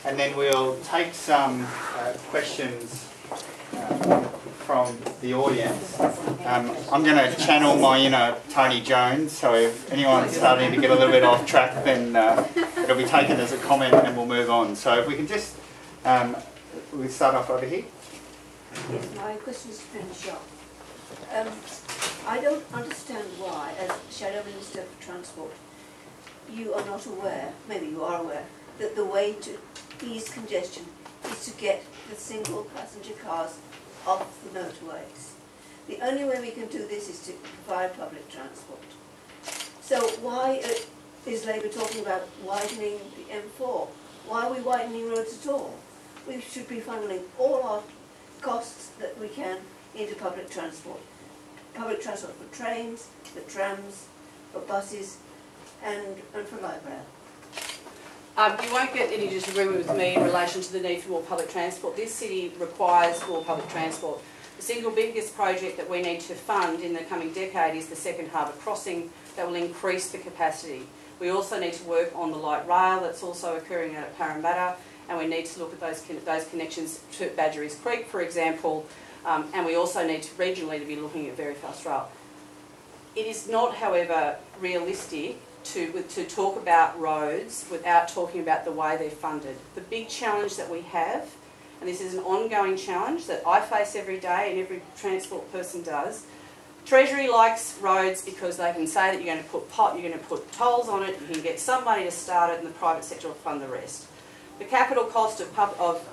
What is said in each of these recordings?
and then we'll take some questions from the audience. I'm going to channel my inner Tony Jones, so if anyone's starting to get a little bit off track, then it'll be taken as a comment and we'll move on. So if we can just, we'll start off over here. Yes, my question is to finish off. I don't understand why, as Shadow Minister for Transport, you are not aware, maybe you are aware, that the way to ease congestion is to get the single passenger cars off the motorways. The only way we can do this is to provide public transport. So why is Labour talking about widening the M4? Why are we widening roads at all? We should be funneling all our costs that we can into public transport. Public transport for trains, for trams, for buses, and for light rail. You won't get any disagreement with me in relation to the need for more public transport. This city requires more public transport. The single biggest project that we need to fund in the coming decade is the second harbour crossing that will increase the capacity. We also need to work on the light rail that's also occurring out at Parramatta, and we need to look at those connections to Badgerys Creek, for example, and we also need to regionally to be looking at very fast rail. It is not, however, realistic to talk about roads without talking about the way they're funded. The big challenge that we have, and this is an ongoing challenge that I face every day and every transport person does, Treasury likes roads because they can say that you're going to put tolls on it, you can get some money to start it, and the private sector will fund the rest. The capital cost of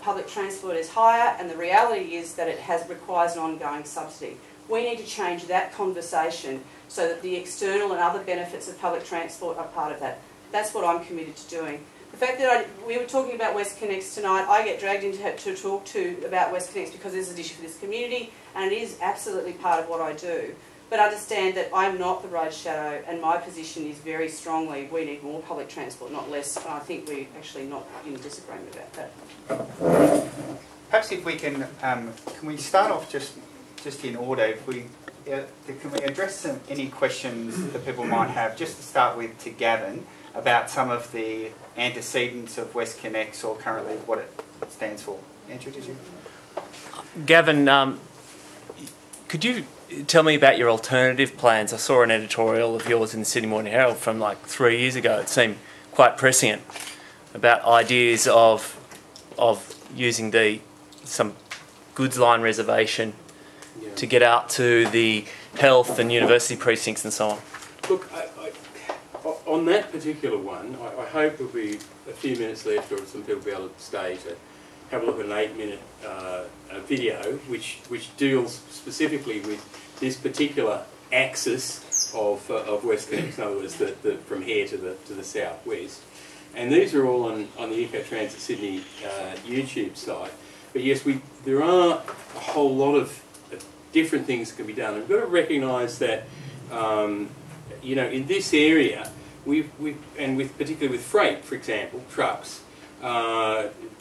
public transport is higher, and the reality is that it requires an ongoing subsidy. We need to change that conversation so that the external and other benefits of public transport are part of that. That's what I'm committed to doing. The fact that we were talking about Westconnex tonight, I get dragged into to talk about Westconnex because this is an issue for this community, and it is absolutely part of what I do. But understand that I'm not the road shadow, and my position is very strongly we need more public transport, not less. And I think we're actually not in disagreement about that. Perhaps if we can we start off just in order? If we can we address any questions that people might have, just to start with, to Gavin about some of the antecedents of Westconnex, or currently what it stands for. Andrew, did you? Gavin, could you tell me about your alternative plans? I saw an editorial of yours in the Sydney Morning Herald from like 3 years ago. It seemed quite prescient about ideas of using some goods line reservation to get out to the health and university precincts and so on. Look, on that particular one, I hope there'll be a few minutes left, or some people will be able to stay to have a look at an 8-minute video which deals specifically with this particular axis of Westconnex, in other words, from here to the southwest. And these are all on the Eco Transit Sydney YouTube site. But yes, there are a whole lot of different things that can be done. We've got to recognise that you know, in this area, particularly with freight, for example, trucks,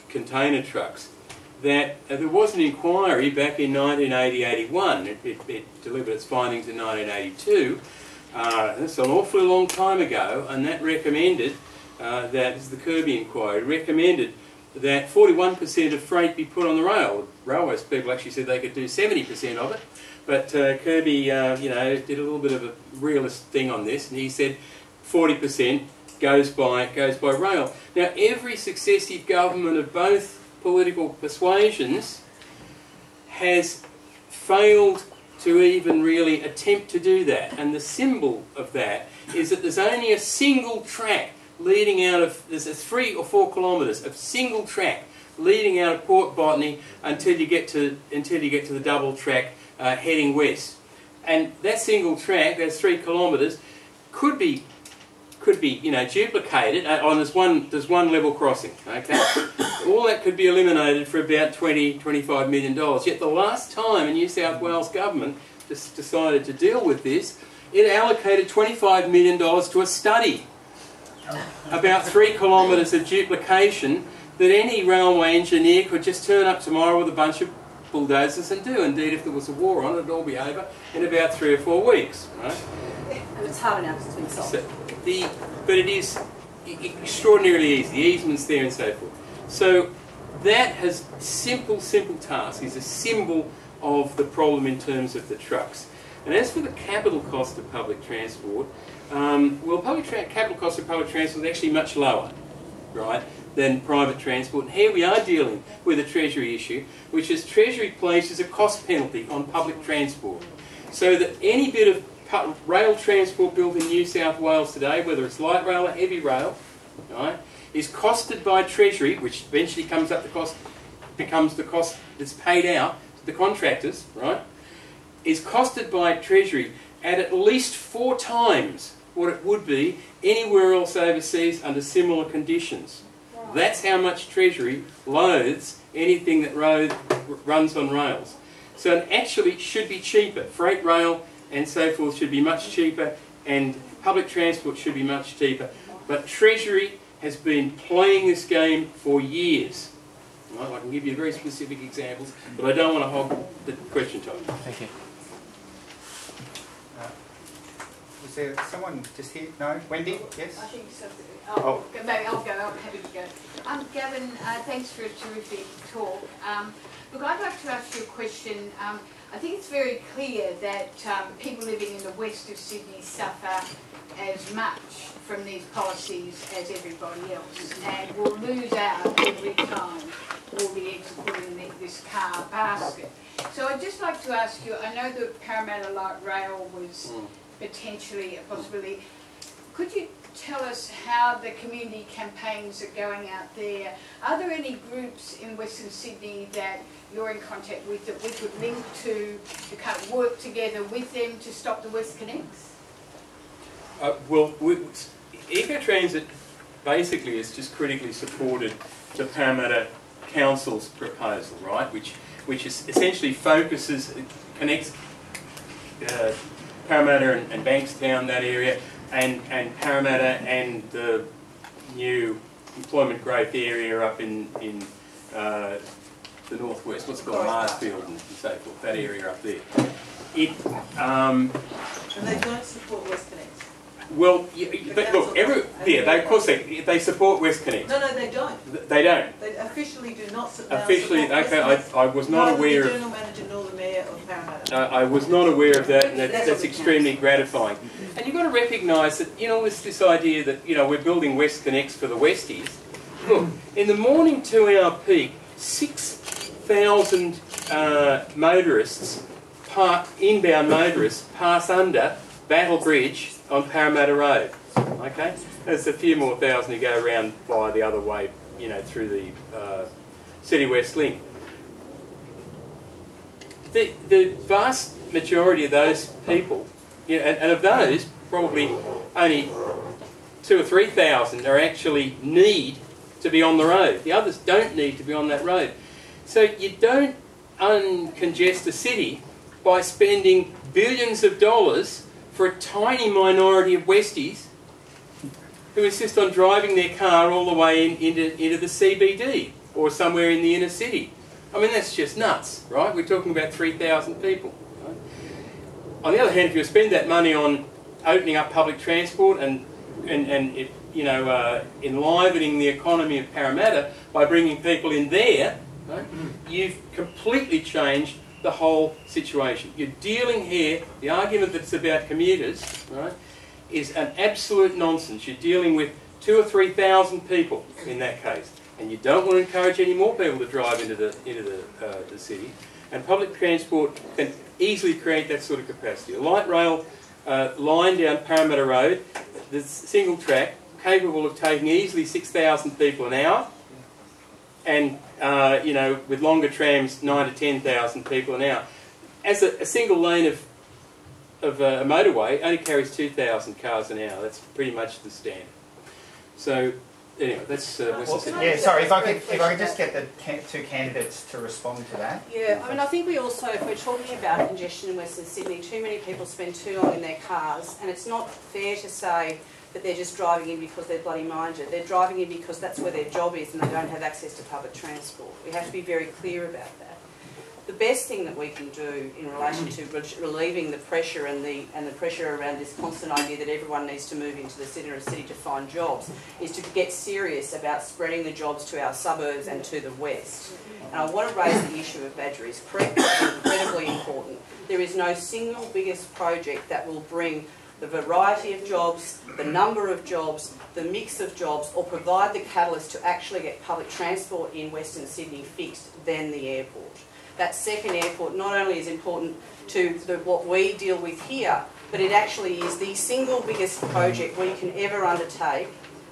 container trucks, that there was an inquiry back in 1980-81. It delivered its findings in 1982. That's an awfully long time ago, and that recommended, that is the Kirby inquiry, recommended that 41% of freight be put on the rail. Railways people actually said they could do 70% of it, but Kirby, you know, did a little bit of a realist thing on this, and he said 40% goes by rail. Now, every successive government of both political persuasions has failed to even really attempt to do that, and the symbol of that is that there's only a single track leading out of, there's 3 or 4 kilometres of single track leading out of Port Botany until you get to the double track heading west. And that single track, that's 3 kilometres, could be you know, duplicated on there's one level crossing. Okay, all that could be eliminated for about $20–25 million. Yet the last time a New South Wales government just decided to deal with this, it allocated $25 million to a study about 3 kilometres of duplication that any railway engineer could just turn up tomorrow with a bunch of bulldozers and do. Indeed, if there was a war on it, it'd all be over in about 3 or 4 weeks. Right? And it's hard enough to solve. But it is extraordinarily easy. The easement's there and so forth. So that has simple task, is a symbol of the problem in terms of the trucks. And as for the capital cost of public transport, well, capital cost of public transport is actually much lower, right, than private transport. And here we are dealing with a Treasury issue, which is Treasury places a cost penalty on public transport. So that any bit of rail transport built in New South Wales today, whether it's light rail or heavy rail, right, is costed by Treasury, which eventually comes up the cost, becomes the cost that's paid out to the contractors, right, is costed by Treasury at least 4 times what it would be anywhere else overseas under similar conditions. Right. That's how much Treasury loathes anything that runs on rails. So it actually should be cheaper. Freight rail and so forth should be much cheaper, and public transport should be much cheaper. But Treasury has been playing this game for years. Right? I can give you very specific examples, but I don't want to hog the question time. Thank you. Was there someone just here? No? Wendy? Yes? I think so. Oh, maybe I'll go. I'm happy to go. Gavin, thanks for a terrific talk. Look, I'd like to ask you a question. I think it's very clear that people living in the west of Sydney suffer as much from these policies as everybody else, and will lose out every time all the eggs are put in this car basket. So I'd just like to ask you, I know that Parramatta Light Rail was potentially a possibility. Could you tell us how the community campaigns are going out there? Are there any groups in Western Sydney that you're in contact with that we could link to kind of work together with them to stop the Westconnex? Well, Ecotransit basically has just critically supported the Parramatta Council's proposal, right, which is essentially connects Parramatta and Bankstown, that area, and Parramatta and the new employment growth area up in the northwest, what's it called, Marsfield and so forth, that area up there. And they don't support Westconnex? Well, look, of course they support Westconnex. No, they don't. They don't. They officially do not support Officially, okay, I was not aware of... Neither the General Manager nor the Mayor of Parramatta. I was not aware of that, and that's extremely gratifying. And you've got to recognise that, this idea that, we're building Westconnex for the Westies. Look, in the morning 2-hour peak, 6,000 inbound motorists pass under Battle Bridge on Parramatta Road. Okay? There's a few more thousand who go around by the other way, through the City West Link. The vast majority of those people, and of those, probably only 2,000 or 3,000 are actually need to be on the road. The others don't need to be on that road. So you don't uncongest a city by spending billions of dollars for a tiny minority of Westies who insist on driving their car all the way into the CBD or somewhere in the inner city. I mean, that's just nuts, right? We're talking about 3,000 people. Right? On the other hand, if you spend that money on opening up public transport and enlivening the economy of Parramatta by bringing people in there, right, you've completely changed the whole situation. You're dealing here, the argument that's about commuters, right, is an absolute nonsense. You're dealing with 2,000 or 3,000 people in that case, and you don't want to encourage any more people to drive into the city. And public transport can easily create that sort of capacity. A light rail line down Parramatta Road, the single track, capable of taking easily 6,000 people an hour, and with longer trams, 9,000 to 10,000 people an hour. As a single lane of a motorway only carries 2,000 cars an hour. That's pretty much the standard. So anyway, that's yeah. Sorry, if I could just get the two candidates to respond to that. Yeah, I mean, I think we also, if we're talking about congestion in Western Sydney, too many people spend too long in their cars, and it's not fair to say that they're just driving in because they're bloody minded. They're driving in because that's where their job is and they don't have access to public transport. We have to be very clear about that. the best thing that we can do in relation to relieving the pressure and the pressure around this constant idea that everyone needs to move into the centre of the city to find jobs is to get serious about spreading the jobs to our suburbs and to the west. And I want to raise the issue of Badgerys Creek. It's incredibly important. There is no single biggest project that will bring the variety of jobs, the number of jobs, the mix of jobs, or provide the catalyst to actually get public transport in Western Sydney fixed than the airport. That second airport not only is important to what we deal with here, but it actually is the single biggest project we can ever undertake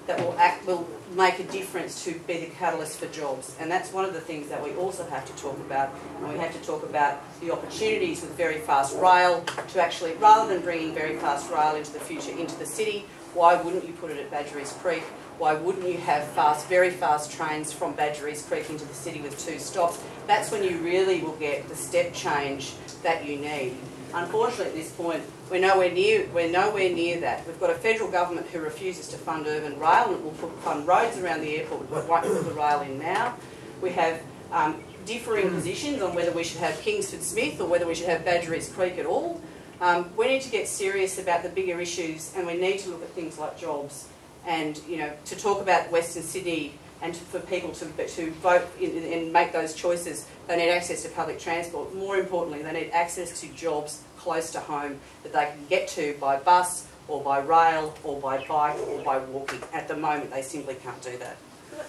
that will make a difference to be the catalyst for jobs. And that's one of the things that we also have to talk about. And we have to talk about the opportunities with very fast rail to actually, rather than bringing very fast rail into the future into the city, why wouldn't you put it at Badgerys Creek? Why wouldn't you have very fast trains from Badgerys Creek into the city with 2 stops? That's when you really will get the step change that you need. Unfortunately, at this point, we're nowhere near that. We've got a federal government who refuses to fund urban rail and will fund roads around the airport, but won't put the rail in now. We have differing positions on whether we should have Kingsford Smith or whether we should have Badgerys Creek at all. We need to get serious about the bigger issues, and we need to look at things like jobs. And to talk about Western Sydney and for people to vote and make those choices, they need access to public transport. More importantly, they need access to jobs close to home that they can get to by bus or by rail or by bike or by walking. At the moment, they simply can't do that.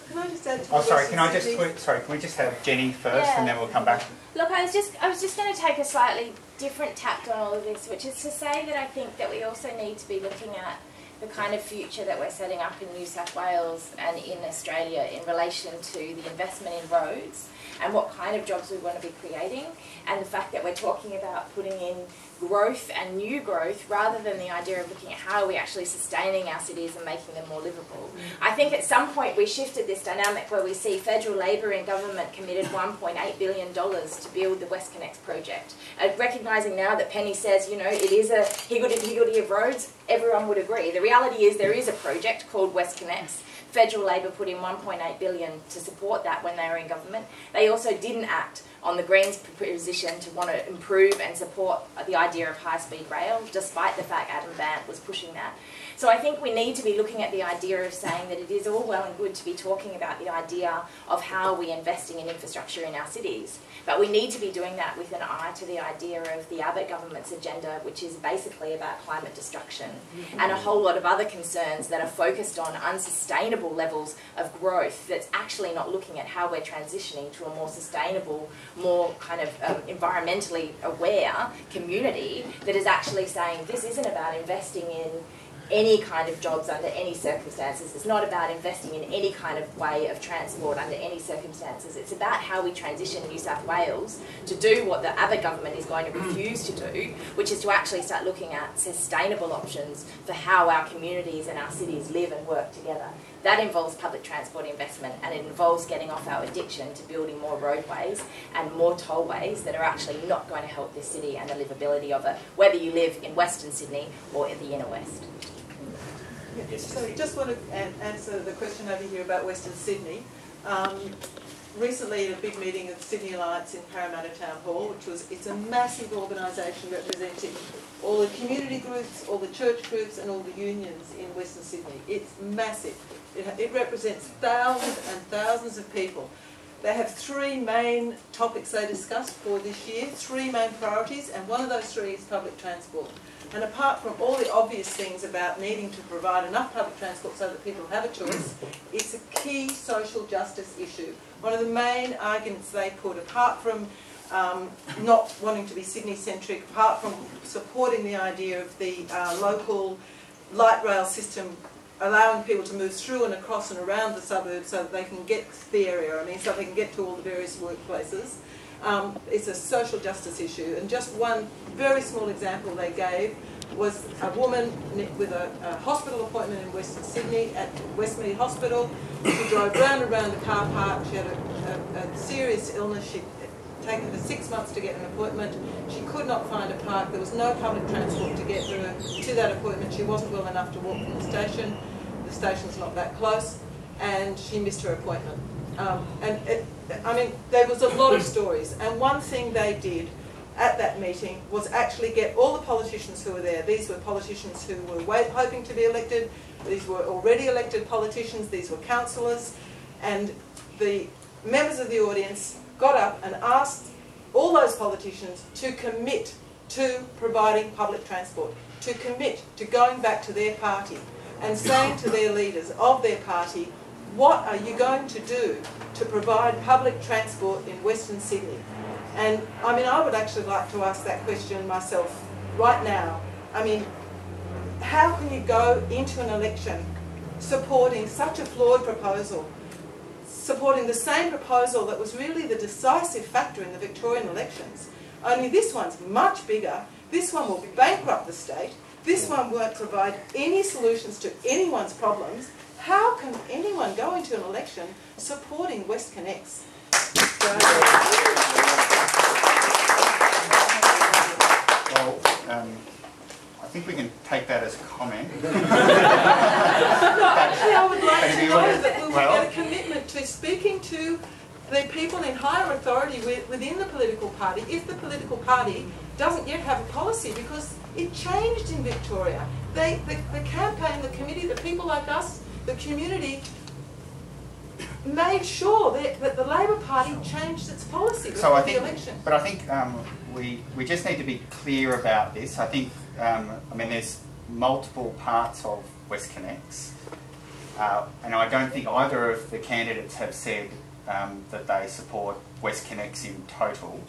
Can I just add to can we just have Jenny first and then we'll come back? Look, I was just going to take a slightly different tact on all of this, which is to say that I think that we also need to be looking at the kind of future that we're setting up in New South Wales and in Australia in relation to the investment in roads and what kind of jobs we want to be creating, and the fact that we're talking about putting in growth and new growth rather than the idea of looking at how are we actually sustaining our cities and making them more livable. I think at some point we shifted this dynamic where we see federal Labor and government committed $1.8 billion to build the Westconnex project. Recognising now that Penny says, it is a higgledy of roads, everyone would agree. The reality is there is a project called Westconnex. Federal Labor put in $1.8 billion to support that when they were in government. They also didn't act on the Greens' position to want to improve and support the idea of high-speed rail, despite the fact Adam Bandt was pushing that. So I think we need to be looking at the idea of saying that it is all well and good to be talking about the idea of how we're investing in infrastructure in our cities, but we need to be doing that with an eye to the idea of the Abbott government's agenda, which is basically about climate destruction and a whole lot of other concerns that are focused on unsustainable levels of growth that's actually not looking at how we're transitioning to a more sustainable, more kind of environmentally aware community that is actually saying this isn't about investing in any kind of jobs under any circumstances. It's not about investing in any kind of way of transport under any circumstances. It's about how we transition New South Wales to do what the Abbott government is going to refuse to do, which is to actually start looking at sustainable options for how our communities and our cities live and work together. That involves public transport investment, and it involves getting off our addiction to building more roadways and more tollways that are actually not going to help this city and the livability of it, whether you live in Western Sydney or in the inner west. So just want to answer the question over here about Western Sydney. Recently at a big meeting of the Sydney Alliance in Parramatta Town Hall, it's a massive organisation representing all the community groups, all the church groups and all the unions in Western Sydney. It's massive. It represents thousands and thousands of people. They have 3 main topics they discussed for this year, 3 main priorities, and one of those 3 is public transport. And apart from all the obvious things about needing to provide enough public transport so that people have a choice, it's a key social justice issue. One of the main arguments they put, apart from not wanting to be Sydney-centric, apart from supporting the idea of the local light rail system allowing people to move through and across and around the suburbs so that they can get to the area, so they can get to all the various workplaces. It's a social justice issue, and just one very small example they gave was a woman with a hospital appointment in Western Sydney at Westmead Hospital. She drove round and round the car park. She had a serious illness. She'd taken her 6 months to get an appointment. She could not find a park. There was no public transport to get her to that appointment. She wasn't well enough to walk from the station. The station's not that close, and she missed her appointment. And I mean, there was a lot of stories, and one thing they did at that meeting was actually get all the politicians who were there. These were politicians who were hoping to be elected, these were already elected politicians, these were councillors, and the members of the audience got up and asked all those politicians to commit to providing public transport, to commit to going back to their party and saying to their leaders of their party, what are you going to do to provide public transport in Western Sydney? And I mean, I would actually like to ask that question myself right now. I mean, how can you go into an election supporting such a flawed proposal, supporting the same proposal that was really the decisive factor in the Victorian elections? Only this one's much bigger, this one will bankrupt the state, this one won't provide any solutions to anyone's problems. How can anyone go into an election supporting Westconnex? Well, I think we can take that as a comment. No, actually I would like to know that we will get a commitment to speaking to the people in higher authority within the political party if the political party doesn't yet have a policy, because it changed in Victoria. The campaign, the committee, the people like us, the community made sure that the Labor Party changed its policy before the election. But I think we just need to be clear about this. I think, I mean, there's multiple parts of Westconnex, and I don't think either of the candidates have said that they support Westconnex in total.